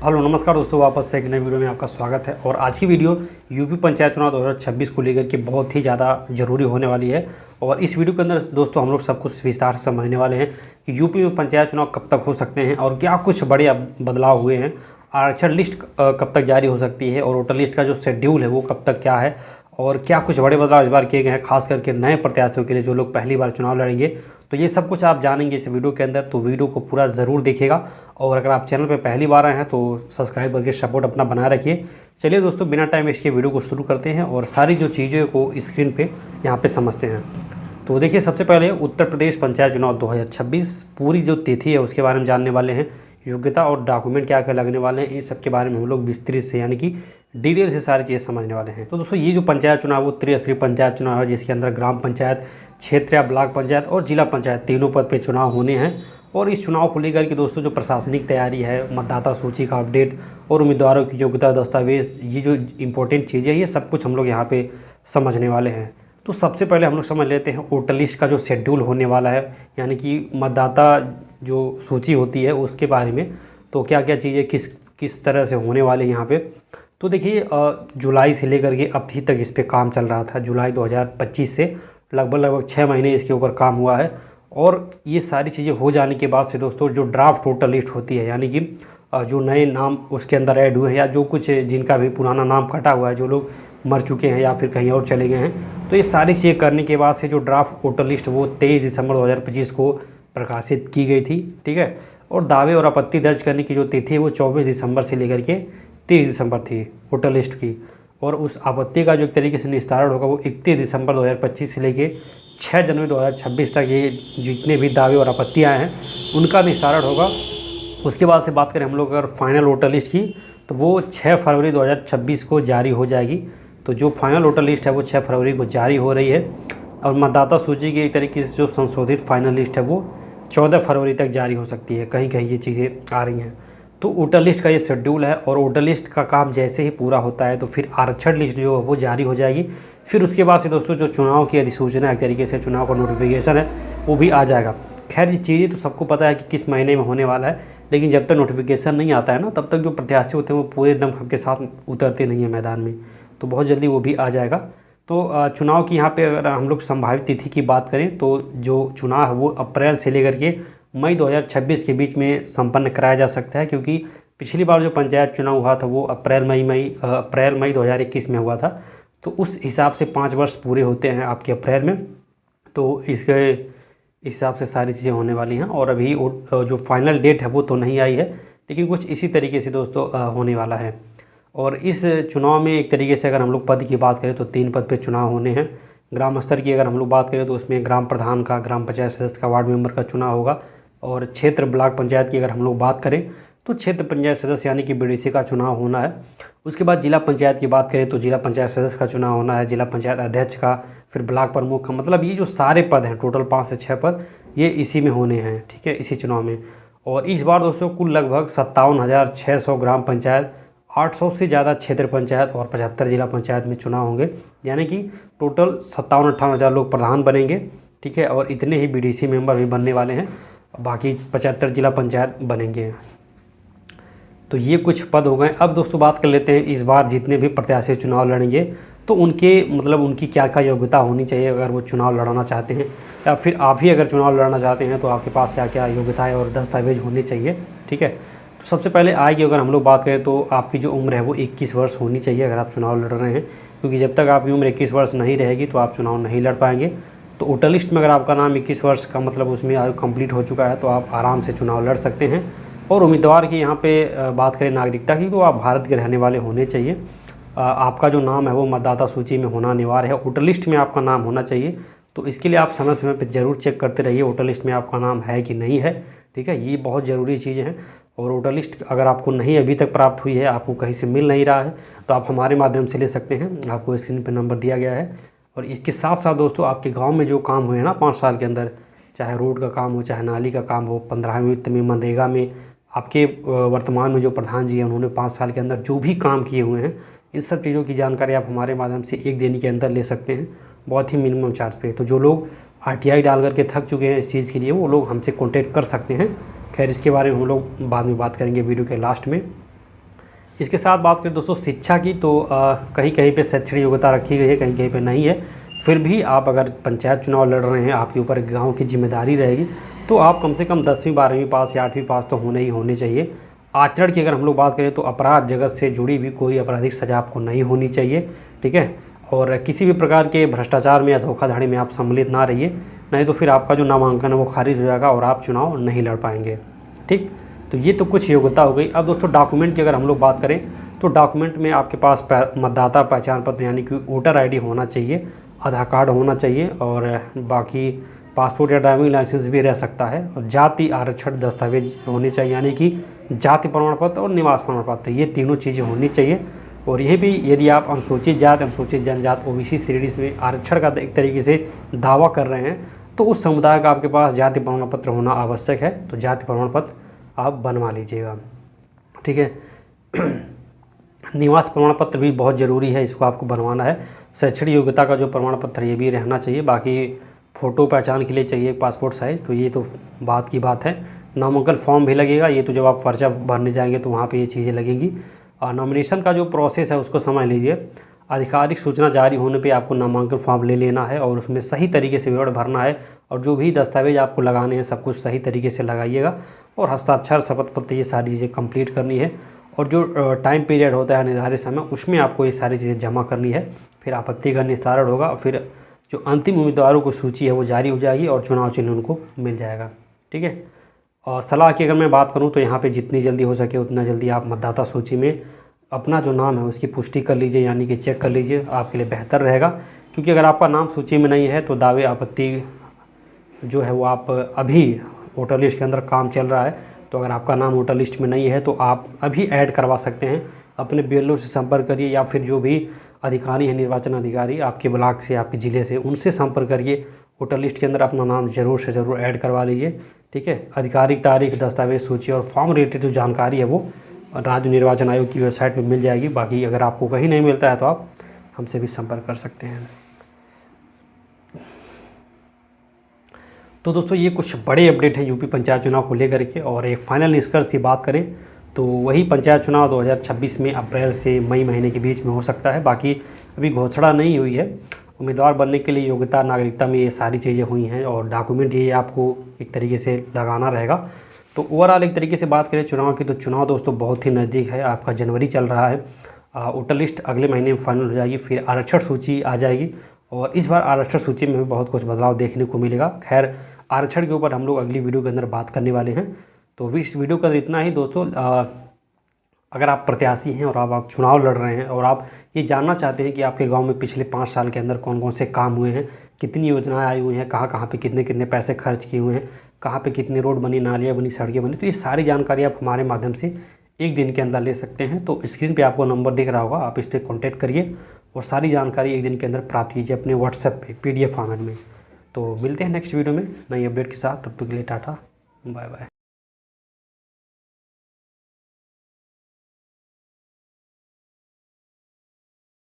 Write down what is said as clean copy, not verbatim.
Hello नमस्कार दोस्तों, वापस से एक नई वीडियो में आपका स्वागत है। और आज की वीडियो यूपी पंचायत चुनाव 2026 को लेकर के बहुत ही ज़्यादा ज़रूरी होने वाली है। और इस वीडियो के अंदर दोस्तों हम लोग सब कुछ विस्तार से समझने वाले हैं कि यूपी में पंचायत चुनाव कब तक हो सकते हैं और क्या कुछ बड़े बदलाव हुए हैं, आरक्षण लिस्ट कब तक जारी हो सकती है और वोटर लिस्ट का जो शेड्यूल है वो कब तक क्या है और क्या कुछ बड़े बदलाव इस बार किए गए हैं, खास करके नए प्रत्याशियों के लिए जो लोग पहली बार चुनाव लड़ेंगे। तो ये सब कुछ आप जानेंगे इस वीडियो के अंदर, तो वीडियो को पूरा ज़रूर देखिएगा। और अगर आप चैनल पर पहली बार आए हैं तो सब्सक्राइब करके सपोर्ट अपना बनाए रखिए। चलिए दोस्तों, बिना टाइम इसके वीडियो को शुरू करते हैं और सारी जो चीज़ों को स्क्रीन पे यहाँ पे समझते हैं। तो देखिए, सबसे पहले उत्तर प्रदेश पंचायत चुनाव 2026 पूरी जो तिथि है उसके बारे में जानने वाले हैं। योग्यता और डॉक्यूमेंट क्या क्या लगने वाले हैं, इस सब के बारे में हम लोग विस्तृत से यानी कि डिटेल से सारी चीज़ें समझने वाले हैं। तो दोस्तों, ये जो पंचायत चुनाव वो त्रिस्तरीय पंचायत चुनाव है, जिसके अंदर ग्राम पंचायत, क्षेत्र या ब्लॉक पंचायत और जिला पंचायत तीनों पद पे चुनाव होने हैं। और इस चुनाव को लेकर के दोस्तों जो प्रशासनिक तैयारी है, मतदाता सूची का अपडेट और उम्मीदवारों की योग्यता दस्तावेज, ये जो इंपॉर्टेंट चीज़ें, ये सब कुछ हम लोग यहाँ पे समझने वाले हैं। तो सबसे पहले हम लोग समझ लेते हैं वोटर लिस्ट का जो शेड्यूल होने वाला है, यानी कि मतदाता जो सूची होती है उसके बारे में। तो क्या क्या चीज़ें किस तरह से होने वाले यहाँ पे। तो देखिए, जुलाई से लेकर के अभी तक इस पे काम चल रहा था। जुलाई 2025 से लगभग 6 महीने इसके ऊपर काम हुआ है। और ये सारी चीज़ें हो जाने के बाद से दोस्तों जो ड्राफ्ट वोटर लिस्ट होती है, यानी कि जो नए नाम उसके अंदर ऐड हुए हैं या जो कुछ जिनका भी पुराना नाम कटा हुआ है, जो लोग मर चुके हैं या फिर कहीं और चले गए हैं, तो ये सारी चीज़ें करने के बाद से जो ड्राफ्ट वोटर लिस्ट वो 23 दिसंबर 2025 को प्रकाशित की गई थी। ठीक है। और दावे और आपत्ति दर्ज करने की जो तिथि है वो 24 दिसंबर से लेकर के 30 दिसंबर थी वोटर लिस्ट की। और उस आपत्ति का जो एक तरीके से निस्तारण होगा वो 31 दिसंबर 2025 से लेके 6 जनवरी 2026 तक ये जितने भी दावे और आपत्तियाँ हैं उनका निस्तारण होगा। उसके बाद से बात करें हम लोग अगर फाइनल वोटर लिस्ट की, तो वो 6 फरवरी 2026 को जारी हो जाएगी। तो जो फाइनल वोटर लिस्ट है वो 6 फरवरी को जारी हो रही है। और मतदाता सूची की एक तरीके से जो संशोधित फाइनल लिस्ट है वो 14 फरवरी तक जारी हो सकती है। कहीं कहीं ये चीज़ें आ रही हैं। तो वोटर लिस्ट का ये शेड्यूल है। और वोटर लिस्ट का काम जैसे ही पूरा होता है तो फिर आरक्षण लिस्ट जो है वो जारी हो जाएगी। फिर उसके बाद से दोस्तों जो चुनाव की अधिसूचना, एक तरीके से चुनाव का नोटिफिकेशन है, वो भी आ जाएगा। खैर, ये चीज़ें तो सबको पता है कि किस महीने में होने वाला है, लेकिन जब तक नोटिफिकेशन नहीं आता है ना, तब तक जो प्रत्याशी होते हैं वो पूरे दमखम के साथ उतरते नहीं हैं मैदान में। तो बहुत जल्दी वो भी आ जाएगा। तो चुनाव की यहाँ पे अगर हम लोग संभावित तिथि की बात करें तो जो चुनाव है वो अप्रैल से लेकर के मई 2026 के बीच में संपन्न कराया जा सकता है। क्योंकि पिछली बार जो पंचायत चुनाव हुआ था वो अप्रैल मई 2021 में हुआ था। तो उस हिसाब से 5 वर्ष पूरे होते हैं आपके अप्रैल में। तो इसके हिसाब से सारी चीज़ें होने वाली हैं। और अभी जो फाइनल डेट है वो तो नहीं आई है, लेकिन कुछ इसी तरीके से दोस्तों होने वाला है। और इस चुनाव में एक तरीके से अगर हम लोग पद की बात करें तो 3 पद पे चुनाव होने हैं। ग्राम स्तर की अगर हम लोग बात करें तो उसमें ग्राम प्रधान का, ग्राम पंचायत सदस्य का, वार्ड मेंबर का चुनाव होगा। और क्षेत्र ब्लॉक पंचायत की अगर हम लोग बात करें तो क्षेत्र पंचायत सदस्य यानी कि बीडीसी का चुनाव होना है। उसके बाद जिला पंचायत की बात करें तो जिला पंचायत सदस्य का चुनाव होना है, जिला पंचायत अध्यक्ष का, फिर ब्लॉक प्रमुख का। मतलब ये जो सारे पद हैं, टोटल 5 से 6 पद, ये इसी में होने हैं। ठीक है, इसी चुनाव में। और इस बार दोस्तों कुल लगभग 57,600 ग्राम पंचायत, 800 से ज़्यादा क्षेत्र पंचायत और 75 जिला पंचायत में चुनाव होंगे। यानी कि टोटल 57-58 हज़ार लोग प्रधान बनेंगे। ठीक है। और इतने ही बीडीसी मेंबर भी बनने वाले हैं, बाकी 75 जिला पंचायत बनेंगे। तो ये कुछ पद हो गए। अब दोस्तों बात कर लेते हैं इस बार जितने भी प्रत्याशी चुनाव लड़ेंगे तो उनकी क्या क्या योग्यता होनी चाहिए अगर वो चुनाव लड़ना चाहते हैं, या फिर आप ही अगर चुनाव लड़ना चाहते हैं तो आपके पास क्या क्या योग्यताएँ और दस्तावेज होने चाहिए। ठीक है। तो सबसे पहले आएगी अगर हम लोग बात करें तो आपकी जो उम्र है वो 21 वर्ष होनी चाहिए अगर आप चुनाव लड़ रहे हैं। क्योंकि जब तक आपकी उम्र 21 वर्ष नहीं रहेगी तो आप चुनाव नहीं लड़ पाएंगे। तो वोटर लिस्ट में अगर आपका नाम 21 वर्ष का मतलब उसमें आयु कंप्लीट हो चुका है तो आप आराम से चुनाव लड़ सकते हैं। और उम्मीदवार की यहाँ पे बात करें नागरिकता की, तो आप भारत के रहने वाले होने चाहिए। आपका जो नाम है वो मतदाता सूची में होना अनिवार्य है। वोटर लिस्ट में आपका नाम होना चाहिए। तो इसके लिए आप समय समय पर ज़रूर चेक करते रहिए वोटर लिस्ट में आपका नाम है कि नहीं है। ठीक है, ये बहुत ज़रूरी चीज़ें हैं। और वोटर लिस्ट अगर आपको नहीं अभी तक प्राप्त हुई है, आपको कहीं से मिल नहीं रहा है, तो आप हमारे माध्यम से ले सकते हैं। आपको स्क्रीन पर नंबर दिया गया है। और इसके साथ साथ दोस्तों आपके गांव में जो काम हुए हैं ना 5 साल के अंदर, चाहे रोड का काम हो, चाहे नाली का काम हो, 15वें वित्त में, मनरेगा में, आपके वर्तमान में जो प्रधान जी हैं उन्होंने 5 साल के अंदर जो भी काम किए हुए हैं, इन सब चीज़ों की जानकारी आप हमारे माध्यम से 1 दिन के अंदर ले सकते हैं, बहुत ही मिनिमम चार्ज पे। तो जो लोग RTI डाल करके थक चुके हैं इस चीज़ के लिए, वो लोग हमसे कॉन्टेक्ट कर सकते हैं। खैर, इसके बारे में हम लोग बाद में बात करेंगे वीडियो के लास्ट में। इसके साथ बात करें दोस्तों शिक्षा की, तो कहीं कहीं पे शैक्षणिक योग्यता रखी गई है, कहीं कहीं पे नहीं है। फिर भी आप अगर पंचायत चुनाव लड़ रहे हैं, आपके ऊपर गांव की जिम्मेदारी रहेगी, तो आप कम से कम 10वीं 12वीं पास या 8वीं पास तो होने चाहिए। आचरण की अगर हम लोग बात करें तो अपराध जगत से जुड़ी भी कोई आपराधिक सज़ा आपको नहीं होनी चाहिए, ठीक है। और किसी भी प्रकार के भ्रष्टाचार में या धोखाधड़ी में आप सम्मिलित ना रहिए, नहीं तो फिर आपका जो नामांकन है वो खारिज हो जाएगा और आप चुनाव नहीं लड़ पाएंगे, ठीक। तो ये तो कुछ योग्यता हो गई। अब दोस्तों डॉक्यूमेंट की अगर हम लोग बात करें तो डॉक्यूमेंट में आपके पास मतदाता पहचान पत्र यानी कि वोटर आईडी होना चाहिए, आधार कार्ड होना चाहिए, और बाकी पासपोर्ट या ड्राइविंग लाइसेंस भी रह सकता है। और जाति आरक्षण दस्तावेज होने चाहिए, यानी कि जाति प्रमाण पत्र और निवास प्रमाण पत्र, ये तीनों चीज़ें होनी चाहिए। और यह भी यदि आप अनुसूचित जाति, अनुसूचित जनजाति, ओबीसी श्रेणी में आरक्षण का एक तरीके से दावा कर रहे हैं, तो उस समुदाय का आपके पास जाति प्रमाण पत्र होना आवश्यक है। तो जाति प्रमाण पत्र आप बनवा लीजिएगा, ठीक है। निवास प्रमाण पत्र भी बहुत ज़रूरी है, इसको आपको बनवाना है। शैक्षणिक योग्यता का जो प्रमाण पत्र ये भी रहना चाहिए। बाकी फ़ोटो पहचान के लिए चाहिए पासपोर्ट साइज़, तो ये तो बात की बात है। नामांकन फॉर्म भी लगेगा, ये तो जब आप पर्चा भरने जाएंगे तो वहाँ पे ये चीज़ें लगेंगी। और नॉमिनेशन का जो प्रोसेस है उसको समझ लीजिए। आधिकारिक सूचना जारी होने पे आपको नामांकन फॉर्म ले लेना है और उसमें सही तरीके से विवरण भरना है, और जो भी दस्तावेज आपको लगाने हैं सब कुछ सही तरीके से लगाइएगा। और हस्ताक्षर, शपथ पत्र, ये सारी चीज़ें कंप्लीट करनी है। और जो टाइम पीरियड होता है निर्धारित समय, उसमें आपको ये सारी चीज़ें जमा करनी है। फिर आपत्ति का निस्तारण होगा और फिर जो अंतिम उम्मीदवारों की सूची है वो जारी हो जाएगी और चुनाव चिन्ह उनको मिल जाएगा, ठीक है। और सलाह की अगर मैं बात करूं तो यहाँ पे जितनी जल्दी हो सके उतना जल्दी आप मतदाता सूची में अपना जो नाम है उसकी पुष्टि कर लीजिए, यानी कि चेक कर लीजिए, आपके लिए बेहतर रहेगा। क्योंकि अगर आपका नाम सूची में नहीं है तो दावे आपत्ति जो है वो आप अभी वोटर लिस्ट के अंदर काम चल रहा है, तो अगर आपका नाम वोटर लिस्ट में नहीं है तो आप अभी ऐड करवा सकते हैं। अपने BLO से संपर्क करिए, या फिर जो भी अधिकारी हैं, निर्वाचन अधिकारी आपके ब्लॉक से, आपके ज़िले से, उनसे संपर्क करिए। वोटर लिस्ट के अंदर अपना नाम ज़रूर से ज़रूर ऐड करवा लीजिए, ठीक है। आधिकारिक तारीख, दस्तावेज सूची और फॉर्म रिलेटेड जो जानकारी है वो राज्य निर्वाचन आयोग की वेबसाइट पर मिल जाएगी। बाकी अगर आपको कहीं नहीं मिलता है तो आप हमसे भी संपर्क कर सकते हैं। तो दोस्तों ये कुछ बड़े अपडेट हैं यूपी पंचायत चुनाव को लेकर के। और एक फाइनल निष्कर्ष की बात करें तो वही पंचायत चुनाव 2026 में अप्रैल से मई महीने के बीच में हो सकता है। बाकी अभी घोषणा नहीं हुई है। उम्मीदवार बनने के लिए योग्यता, नागरिकता में ये सारी चीज़ें हुई हैं, और डॉक्यूमेंट ये आपको एक तरीके से लगाना रहेगा। तो ओवरऑल एक तरीके से बात करें चुनाव की, तो चुनाव दोस्तों बहुत ही नज़दीक है। आपका जनवरी चल रहा है, वोटर लिस्ट अगले महीने में फाइनल हो जाएगी, फिर आरक्षण सूची आ जाएगी। और इस बार आरक्षण सूची में भी बहुत कुछ बदलाव देखने को मिलेगा। खैर आरक्षण के ऊपर हम लोग अगली वीडियो के अंदर बात करने वाले हैं। तो इस वीडियो के अंदर इतना ही दोस्तों। अगर आप प्रत्याशी हैं और आप चुनाव लड़ रहे हैं और आप ये जानना चाहते हैं कि आपके गांव में पिछले 5 साल के अंदर कौन कौन से काम हुए हैं, कितनी योजनाएं आई हुई हैं, कहाँ कहाँ पे कितने कितने पैसे खर्च किए हुए हैं, कहाँ पे कितनी रोड बनी, नालियाँ बनी, सड़कें बनी, तो ये सारी जानकारी आप हमारे माध्यम से एक दिन के अंदर ले सकते हैं। तो स्क्रीन पर आपको नंबर दिख रहा होगा, आप इस पर कॉन्टैक्ट करिए और सारी जानकारी एक दिन के अंदर प्राप्त कीजिए अपने व्हाट्सएप पे PDF फॉर्मेट में। तो मिलते हैं नेक्स्ट वीडियो में नई अपडेट के साथ। तब तक के लिए टाटा, बाय बाय।